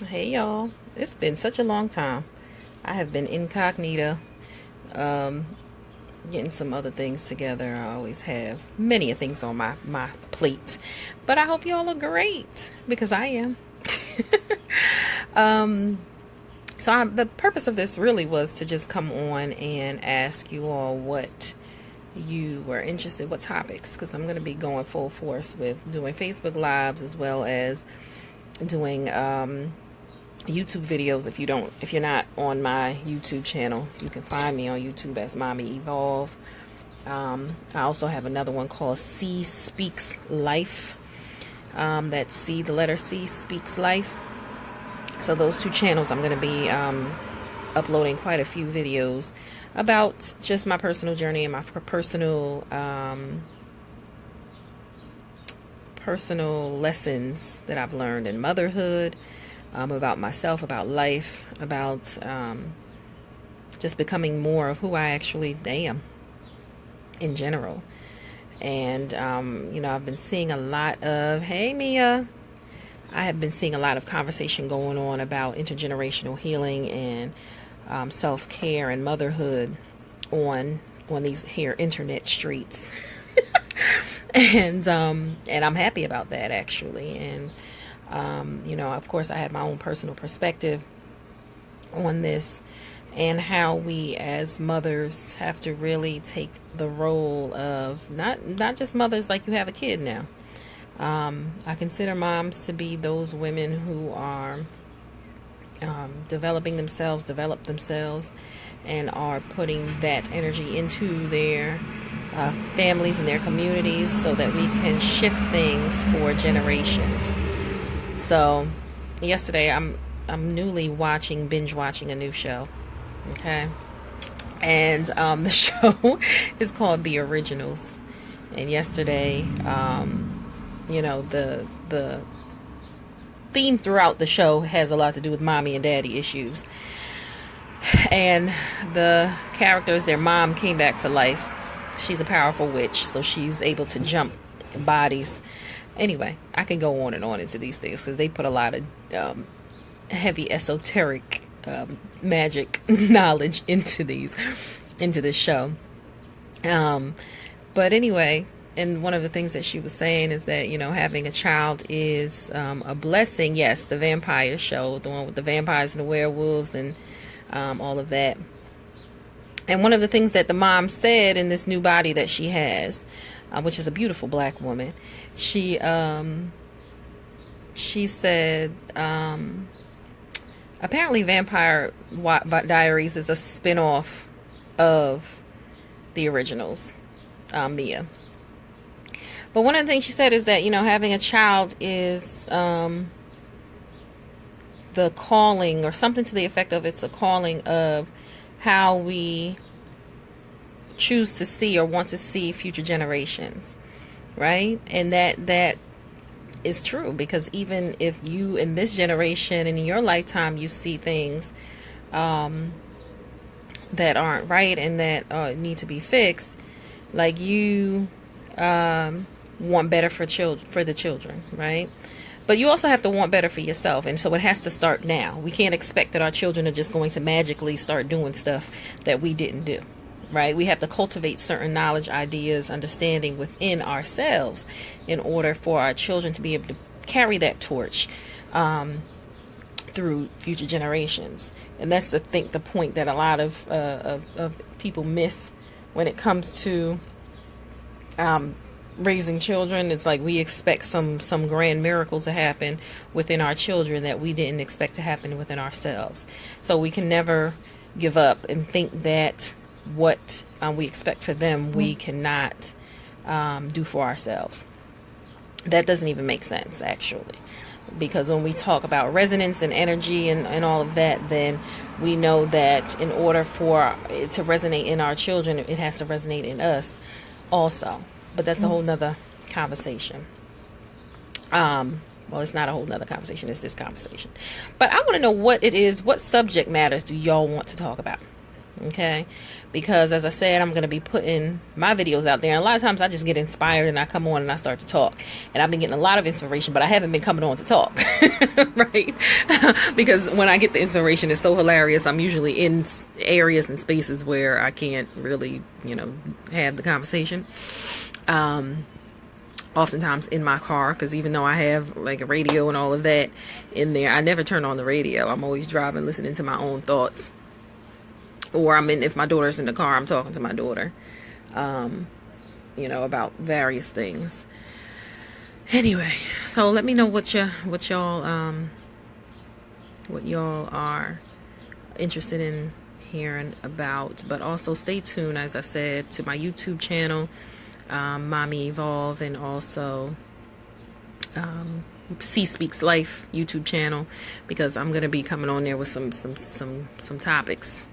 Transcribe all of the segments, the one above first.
Hey y'all, it's been such a long time. I have been incognito, um, getting some other things together. I always have many things on my plate, but I hope y'all are great because I am. um, the purpose of this really was to just come on and ask you all what you were interested, what topics, because I'm going to be going full force with doing Facebook Lives as well as doing YouTube videos. If you're not on my YouTube channel, you can find me on YouTube as Mommy Evolve. I also have another one called C Speaks Life. That's C, the letter C, Speaks Life. So those two channels, I'm going to be uploading quite a few videos about just my personal journey and my personal lessons that I've learned in motherhood, about myself, about life, about just becoming more of who I actually am in general. And, I've been seeing a lot of, hey Mia, I have been seeing a lot of conversation going on about intergenerational healing and self-care and motherhood on these here internet streets. And I'm happy about that, actually. And of course, I have my own personal perspective on this and how we as mothers have to really take the role of not just mothers like you have a kid now. I consider moms to be those women who are develop themselves, and are putting that energy into their families and their communities so that we can shift things for generations. So, yesterday I'm newly binge watching a new show. Okay, and the show is called The Originals. And yesterday, the theme throughout the show has a lot to do with mommy and daddy issues. And the characters, their mom came back to life. She's a powerful witch, so she's able to jump bodies. Anyway, I can go on and on into these things because they put a lot of heavy esoteric magic knowledge into this show. But anyway, and one of the things that she was saying is that, having a child is a blessing. Yes, the vampire show, the one with the vampires and the werewolves and all of that. And one of the things that the mom said in this new body that she has, which is a beautiful black woman, she said, apparently Vampire Diaries is a spin-off of The Originals, Mia. But one of the things she said is that, having a child is the calling, or something to the effect of it's a calling of how we choose to see or want to see future generations, right? And that is true, because even if you in this generation and in your lifetime you see things that aren't right and that need to be fixed, like you want better for the children, right? But you also have to want better for yourself, and so it has to start now. We can't expect that our children are just going to magically start doing stuff that we didn't do, right? We have to cultivate certain knowledge, ideas, understanding within ourselves in order for our children to be able to carry that torch through future generations. And that's the point that a lot of people miss when it comes to raising children. It's like we expect some grand miracle to happen within our children that we didn't expect to happen within ourselves. So we can never give up and think that what we expect for them we cannot do for ourselves. That doesn't even make sense, actually, because when we talk about resonance and energy and all of that, then we know that in order for it to resonate in our children, it has to resonate in us also. But that's a whole nother conversation. Well, it's not a whole nother conversation. It's this conversation. But I want to know what it is. What subject matters do y'all want to talk about? Okay, because as I said, I'm going to be putting my videos out there, and a lot of times I just get inspired and I come on and I start to talk, and I've been getting a lot of inspiration, but I haven't been coming on to talk. Right? Because when I get the inspiration, it's so hilarious. I'm usually in areas and spaces where I can't really, have the conversation. Oftentimes in my car, because even though I have like a radio and all of that in there, I never turn on the radio. I'm always driving, listening to my own thoughts. Or if my daughter's in the car, I'm talking to my daughter, about various things. Anyway, so let me know what y'all are interested in hearing about. But also stay tuned, as I said, to my YouTube channel, Mommy Evolve, and also C Speaks Life YouTube channel, because I'm gonna be coming on there with some topics.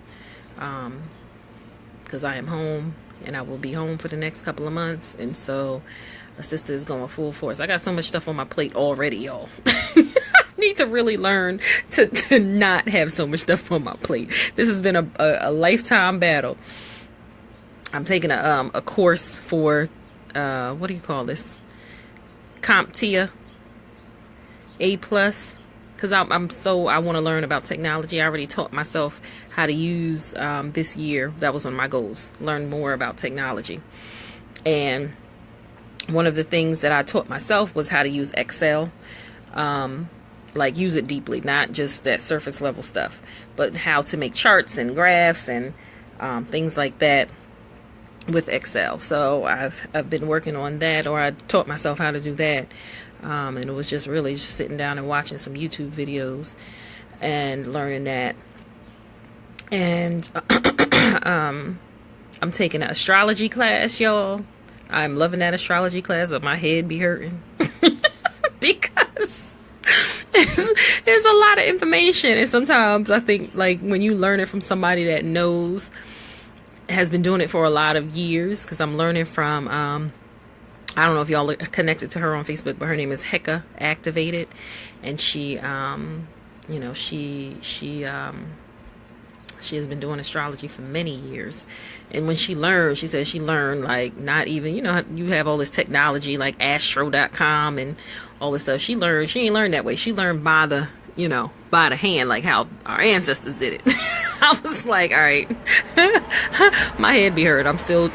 Because I am home and I will be home for the next couple of months, and so a sister is going full force. I got so much stuff on my plate already, y'all. I need to really learn to not have so much stuff on my plate. This has been a lifetime battle. I'm taking a course for what do you call this? CompTIA A+. Because I want to learn about technology. I already taught myself how to use this year. That was one of my goals, learn more about technology. And one of the things that I taught myself was how to use Excel, like use it deeply, not just that surface level stuff, but how to make charts and graphs and things like that with Excel. So I've been working on that, or I taught myself how to do that. And it was just really just sitting down and watching some YouTube videos and learning that. And I'm taking an astrology class, y'all. I'm loving that astrology class, but my head be hurting because it's a lot of information. And sometimes I think, like, when you learn it from somebody that knows, has been doing it for a lot of years, because I'm learning from I don't know if y'all are connected to her on Facebook, but her name is Heka Activated, and she has been doing astrology for many years. And when she learned, she said she learned, like, not even, you have all this technology like astro.com and all this stuff. She ain't learned that way. She learned by the hand, like how our ancestors did it. I was like, all right, my head be hurt. I'm still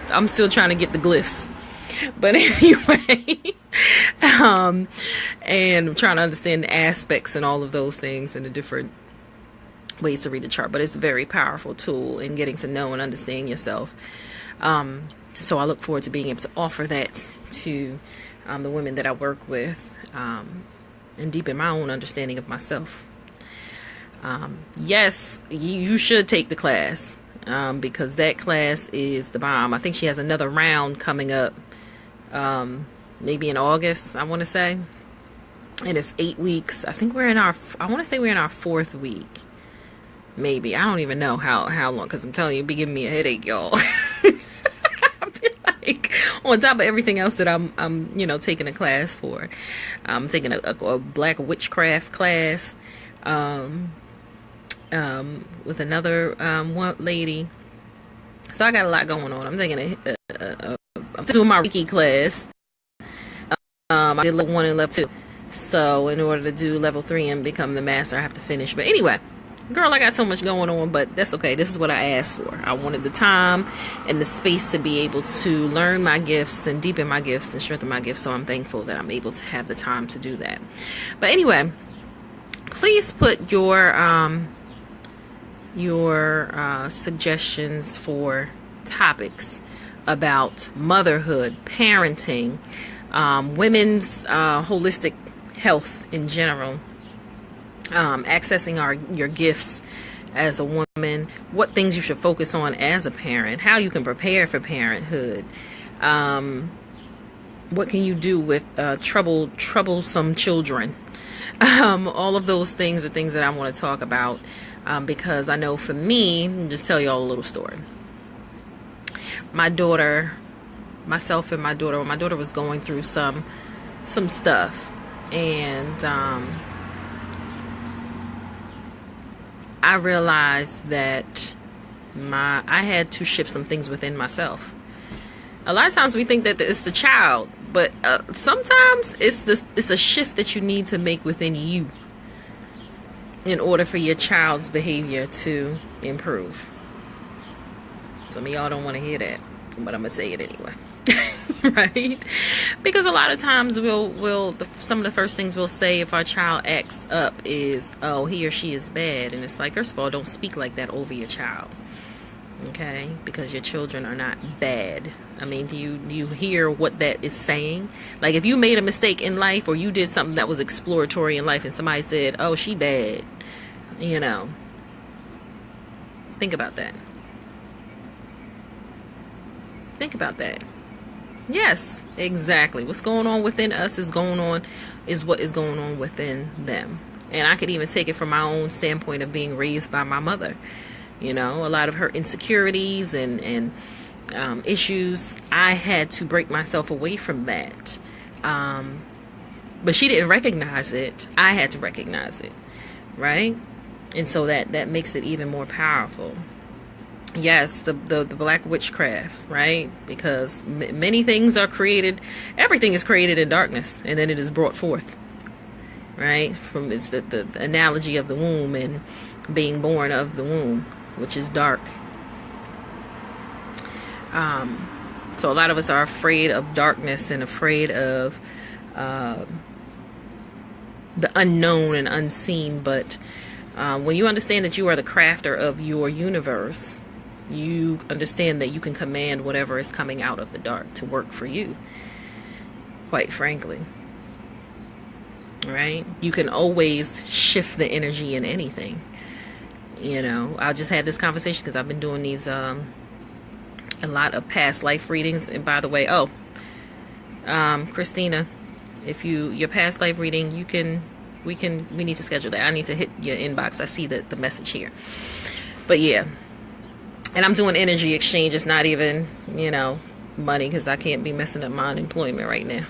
trying to get the glyphs. But anyway, and trying to understand the aspects and all of those things and the different ways to read the chart. But it's a very powerful tool in getting to know and understand yourself. So I look forward to being able to offer that to the women that I work with, and deepen my own understanding of myself. Yes, you should take the class, because that class is the bomb. I think she has another round coming up, maybe in August, I want to say. And it's 8 weeks. I think we're in our 4th week. Maybe. I don't even know how long, because I'm telling you, it'd be giving me a headache, y'all. I've been like, on top of everything else that I'm taking a class for. I'm taking a black witchcraft class, with another one lady. So I got a lot going on. I'm taking I'm doing my Reiki class. I did level 1 and level 2. So in order to do level 3 and become the master, I have to finish. But anyway, girl, I got so much going on, but that's okay. This is what I asked for. I wanted the time and the space to be able to learn my gifts and deepen my gifts and strengthen my gifts. So I'm thankful that I'm able to have the time to do that. But anyway, please put your suggestions for topics about motherhood, parenting, women's holistic health in general, accessing your gifts as a woman, what things you should focus on as a parent, how you can prepare for parenthood, what can you do with troublesome children. All of those things are things that I want to talk about, because I know for me, I'll just tell you all a little story. Myself and my daughter, when my daughter was going through some stuff, and I realized that I had to shift some things within myself. A lot of times we think that it's the child, but sometimes it's a shift that you need to make within you in order for your child's behavior to improve. Some of y'all don't want to hear that, but I'm gonna say it anyway. Right? Because a lot of times some of the first things we'll say if our child acts up is, oh, he or she is bad. And it's like, first of all, don't speak like that over your child. Okay? Because your children are not bad. I mean, do you hear what that is saying? Like, if you made a mistake in life, or you did something that was exploratory in life, and somebody said, oh, she bad, you know, think about that. Think about that. Yes, exactly. What's going on within us is what is going on within them. And I could even take it from my own standpoint of being raised by my mother. You know, a lot of her insecurities and issues, I had to break myself away from that. But she didn't recognize it. I had to recognize it, right? And so that makes it even more powerful. Yes, the black witchcraft, right? Because many things are created, everything is created in darkness, and then it is brought forth, right? From it's the analogy of the womb and being born of the womb, which is dark. So a lot of us are afraid of darkness and afraid of the unknown and unseen. But when you understand that you are the crafter of your universe, you understand that you can command whatever is coming out of the dark to work for you, quite frankly. Right? You can always shift the energy in anything. You know, I just had this conversation because I've been doing these a lot of past life readings. And by the way, Christina, if your past life reading, we need to schedule that. I need to hit your inbox. I see the message here. But yeah. And I'm doing energy exchange. It's not even, you know, money, because I can't be messing up my unemployment right now.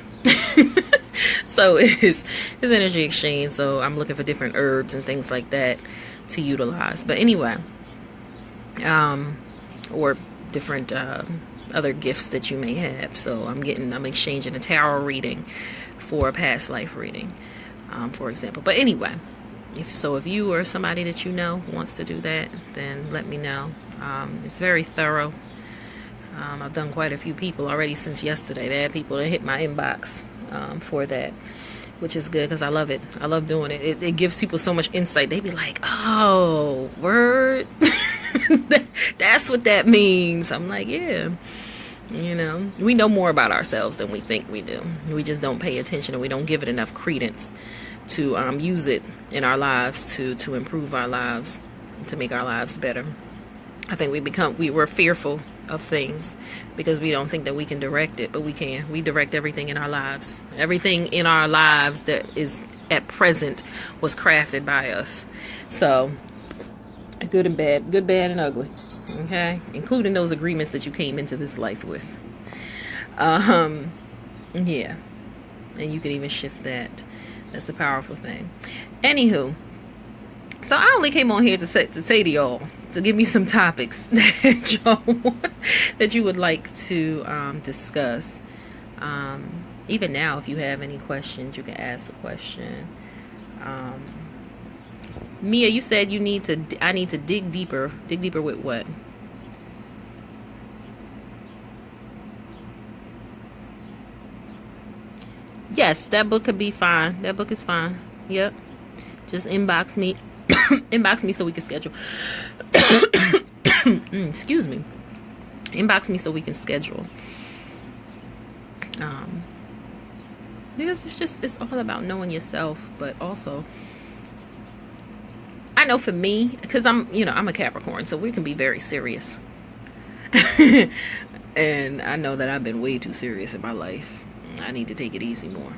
So it's energy exchange. So I'm looking for different herbs and things like that to utilize. But anyway, or different other gifts that you may have. So I'm exchanging a tarot reading for a past life reading, for example. But anyway, if you or somebody that you know wants to do that, then let me know. It's very thorough. I've done quite a few people already since yesterday. They had people that hit my inbox for that, which is good because I love it. I love doing it. It gives people so much insight. They be like, oh, word. That's what that means. I'm like, yeah. You know, we know more about ourselves than we think we do. We just don't pay attention, and we don't give it enough credence to use it in our lives to improve our lives, to make our lives better. I think we're fearful of things because we don't think that we can direct it, but we can. We direct everything in our lives. Everything in our lives that is at present was crafted by us. So, good and bad, and ugly. Okay? Including those agreements that you came into this life with. Yeah. And you can even shift that. That's a powerful thing. Anywho, so I only came on here to say to y'all, to give me some topics that you would like to discuss. Even now, if you have any questions, you can ask a question. Mia, you said I need to dig deeper. Dig deeper with what? Yes, that book could be fine. That book is fine. Yep. Just inbox me. Inbox me so we can schedule. Excuse me. Inbox me so we can schedule. Because it's all about knowing yourself, but also, I know for me, because I'm a Capricorn, so we can be very serious. And I know that I've been way too serious in my life. I need to take it easy more.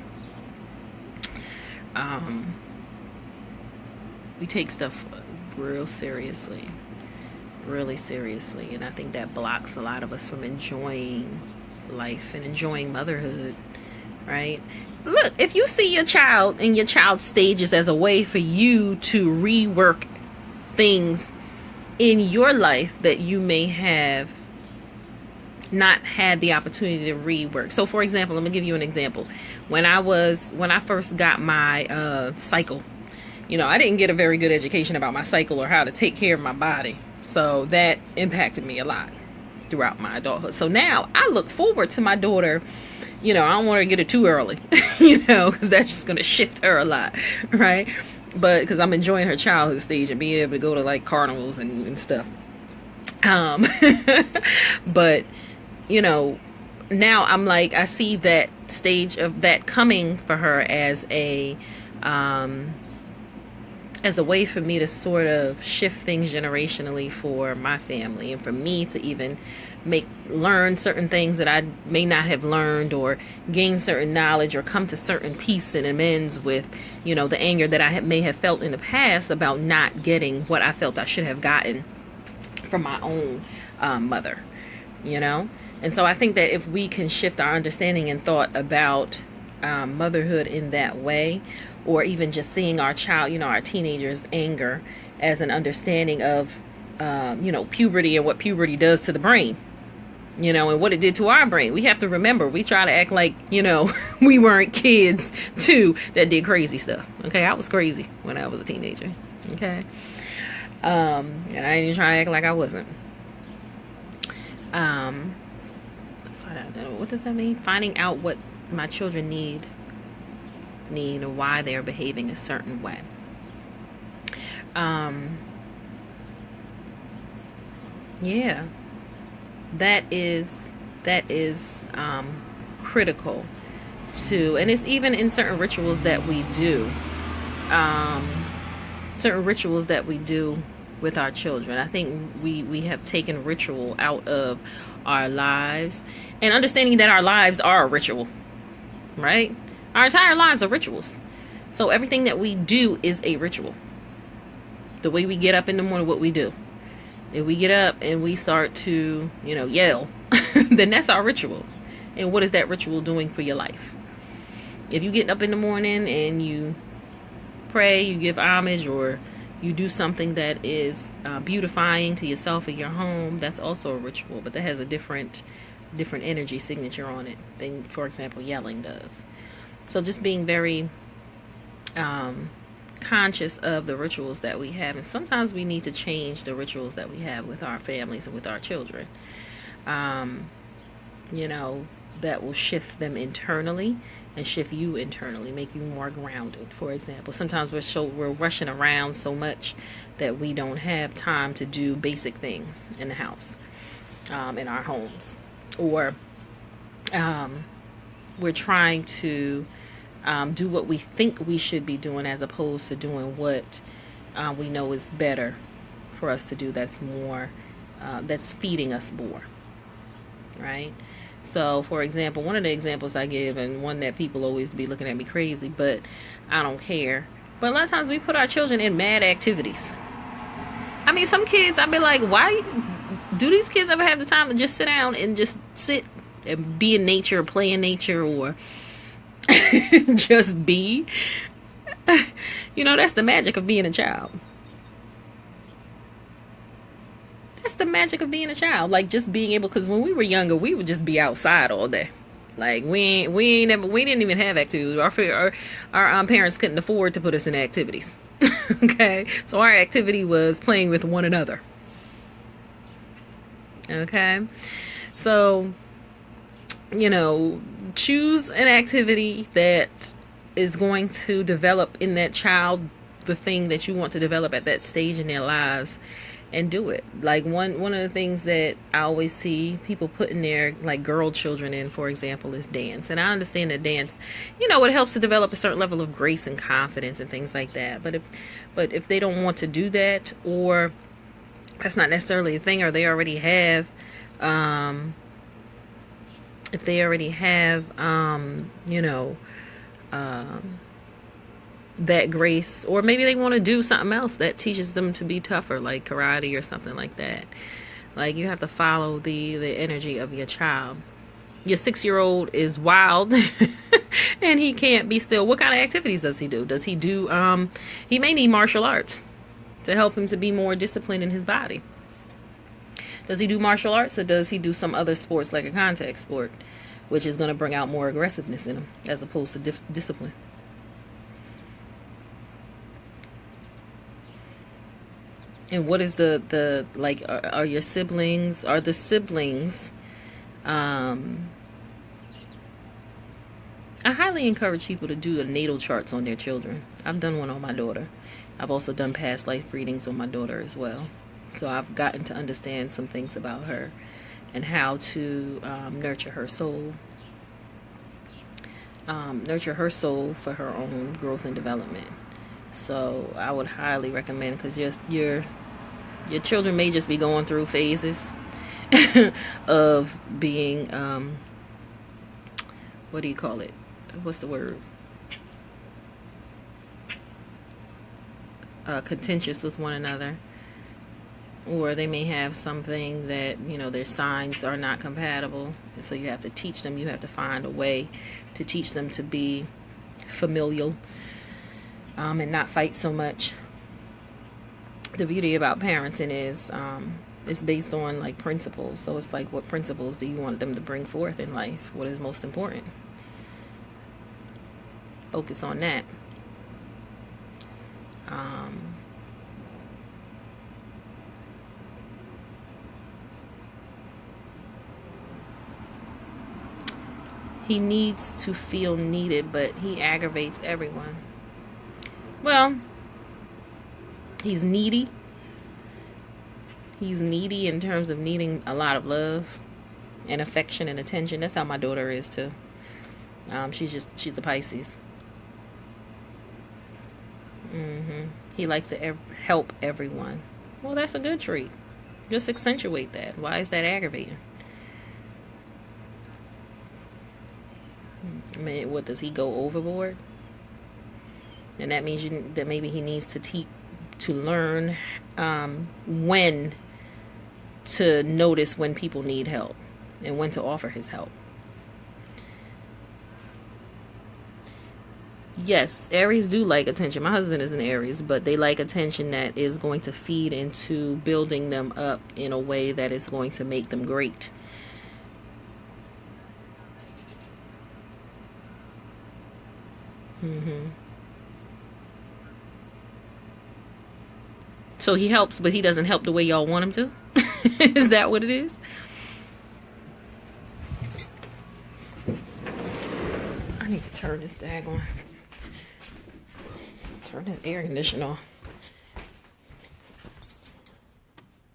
We take stuff real seriously, really seriously, and I think that blocks a lot of us from enjoying life and enjoying motherhood, right? Look, if you see your child and your child's stages as a way for you to rework things in your life that you may have not had the opportunity to rework. So for example, let me give you an example. When I first got my cycle, I didn't get a very good education about my cycle or how to take care of my body. So that impacted me a lot throughout my adulthood. So now I look forward to my daughter. I don't want her to get it too early, because that's just going to shift her a lot, right? But because I'm enjoying her childhood stage and being able to go to like carnivals and stuff. But, now I'm like, I see that stage of that coming for her as a way for me to sort of shift things generationally for my family, and for me to even learn certain things that I may not have learned, or gain certain knowledge, or come to certain peace and amends with, the anger that I may have felt in the past about not getting what I felt I should have gotten from my own mother, And so I think that if we can shift our understanding and thought about motherhood in that way, or even just seeing our child, our teenagers' anger as an understanding of, puberty and what puberty does to the brain, and what it did to our brain. We have to remember, we try to act like, we weren't kids too that did crazy stuff. Okay, I was crazy when I was a teenager. Okay, and I didn't try to act like I wasn't. What does that mean? Finding out what my children need, and why they're behaving a certain way. Yeah, that is critical too, and it's even in certain rituals that we do. With our children. I think we have taken ritual out of our lives, and understanding that our lives are a ritual, right? Our entire lives are rituals. So everything that we do is a ritual. The way we get up in the morning, what we do. If we get up and we start to, yell, then that's our ritual. And what is that ritual doing for your life? If you get up in the morning and you pray, you give homage, or you do something that is beautifying to yourself or your home, that's also a ritual, but that has a different energy signature on it than, for example, yelling does. So just being very conscious of the rituals that we have, and sometimes we need to change the rituals that we have with our families and with our children. That will shift them internally and shift you internally, make you more grounded. For example, sometimes we're rushing around so much that we don't have time to do basic things in the house, in our homes, or we're trying to do what we think we should be doing as opposed to doing what we know is better for us to do. That's more, that's feeding us more, right? So, for example, one of the examples I give, and one that people always be looking at me crazy, but I don't care. But a lot of times we put our children in mad activities. I mean, some kids, I'd be like, why do these kids ever have the time to just sit down and just sit and be in nature, or play in nature, or just be? That's the magic of being a child. That's the magic of being a child. Like, just being able, because when we were younger, we would just be outside all day. Like, we didn't even have activities. Our parents couldn't afford to put us in activities. Okay, so our activity was playing with one another. Okay, so choose an activity that is going to develop in that child the thing that you want to develop at that stage in their lives, and do it. Like one of the things that I always see people putting their like girl children in, for example, is dance. And I understand that dance, it helps to develop a certain level of grace and confidence and things like that. But if they don't want to do that, or that's not necessarily a thing, or they already have that grace, or maybe they want to do something else that teaches them to be tougher, like karate or something like that. Like, you have to follow the energy of your child. Your 6-year-old is wild and he can't be still. What kind of activities does he do? He may need martial arts to help him to be more disciplined in his body. Does he do martial arts, or does he do some other sports like a contact sport, which is going to bring out more aggressiveness in him as opposed to discipline? And what is the like, are your siblings, are the siblings, I highly encourage people to do the natal charts on their children. I've done one on my daughter. I've also done past life readings on my daughter as well. So I've gotten to understand some things about her and how to nurture her soul. Nurture her soul for her own growth and development. So I would highly recommend, because your children may just be going through phases of being, what do you call it? What's the word? Contentious with one another. Or they may have something that, their signs are not compatible. And so you have to teach them. You have to find a way to teach them to be familial, and not fight so much. The beauty about parenting is it's based on like principles. So it's like, what principles do you want them to bring forth in life? What is most important? Focus on that. He needs to feel needed, but he aggravates everyone. Well, he's needy. He's needy in terms of needing a lot of love and affection and attention. That's how my daughter is too. She's a Pisces. He likes to help everyone. Well, that's a good trait. Just accentuate that. Why is that aggravating? I mean, what, does he go overboard? And that means that maybe he needs to learn when to notice when people need help and when to offer his help. Yes, Aries do like attention. My husband is an Aries, but they like attention that is going to feed into building them up in a way that is going to make them great. So he helps, but he doesn't help the way y'all want him to? Is that what it is? I need to turn this daggone. Turn this air conditioner off.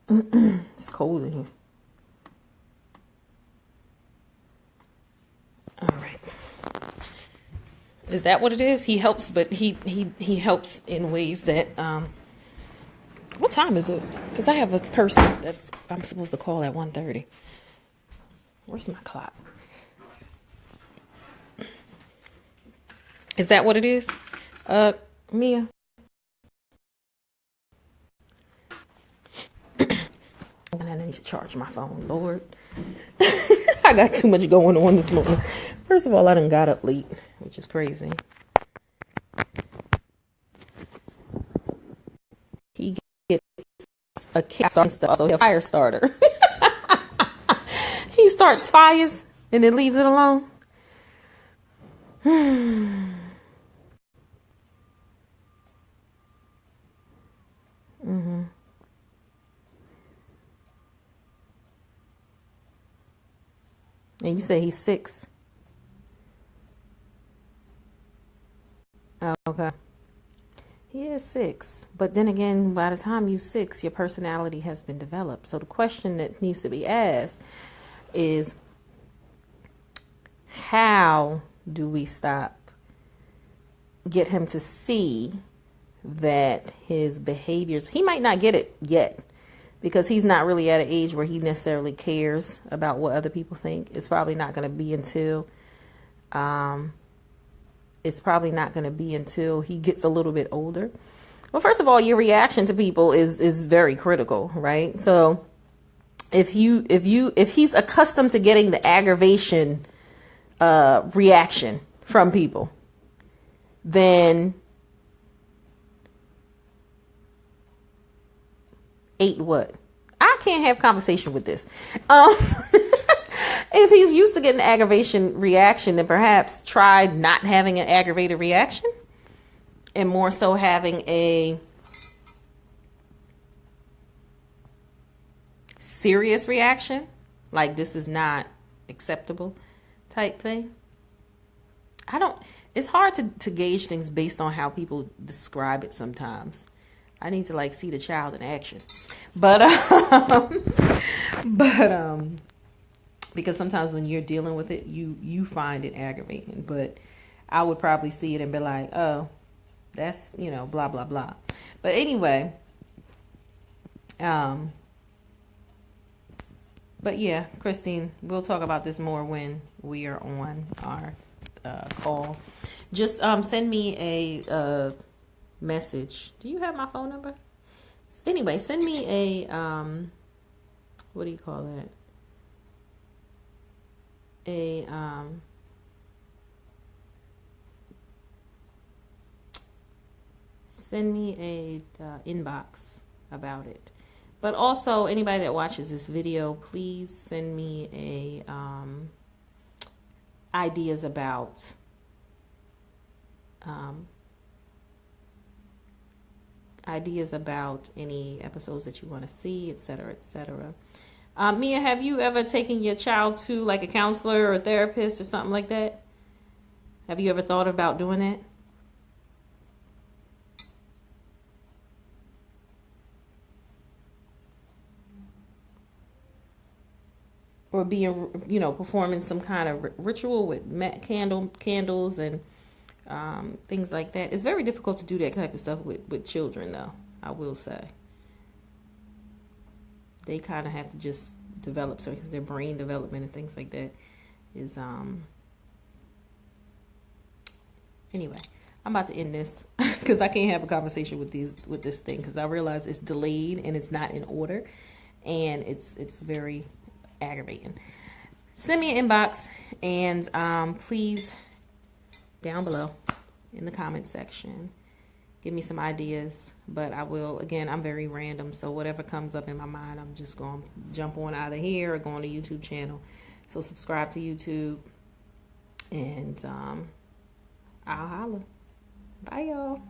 It's cold in here. All right. Is that what it is? He helps, but he helps in ways that what time is it? Because I have a person I'm supposed to call at 1:30. Where's my clock? Is that what it is? Mia. I need to charge my phone, Lord. I got too much going on this morning. First of all, I done got up late, which is crazy. He gets a kickstart stuff, so he's a fire starter. He starts fires and then leaves it alone. And you say he's 6. Oh, okay. He is 6. But then again, by the time you're 6, your personality has been developed. So the question that needs to be asked is, how do we get him to see that his behaviors, he might not get it yet, because he's not really at an age where he necessarily cares about what other people think. It's probably not going to be until he gets a little bit older. Well, first of all, your reaction to people is very critical, right? So if he's accustomed to getting the aggravation reaction from people, then ate what? I can't have conversation with this. If he's used to getting an aggravation reaction, then perhaps try not having an aggravated reaction and more so having a serious reaction, like this is not acceptable type thing. It's hard to gauge things based on how people describe it sometimes. I need to like see the child in action. But because sometimes when you're dealing with it, you find it aggravating. But I would probably see it and be like, oh, that's, blah, blah, blah. But anyway, but yeah, Christine, we'll talk about this more when we are on our call. Just send me a message. Do you have my phone number? Anyway, send me a what do you call that? Send me a inbox about it. But also, anybody that watches this video, please send me a ideas about any episodes that you want to see, etc., etc. Mia, have you ever taken your child to like a counselor or a therapist or something like that? Have you ever thought about doing that? Or being, performing some kind of ritual with candles and things like that. It's very difficult to do that type of stuff with children, though, I will say. They kind of have to just develop something because their brain development and things like that is, anyway, I'm about to end this because I can't have a conversation with this thing because I realize it's delayed and it's not in order and it's very aggravating. Send me an inbox and please down below in the comment section give me some ideas, but I will, again, I'm very random, so whatever comes up in my mind, I'm just going to jump on out of here or go on the YouTube channel. So subscribe to YouTube and I'll holler. Bye y'all.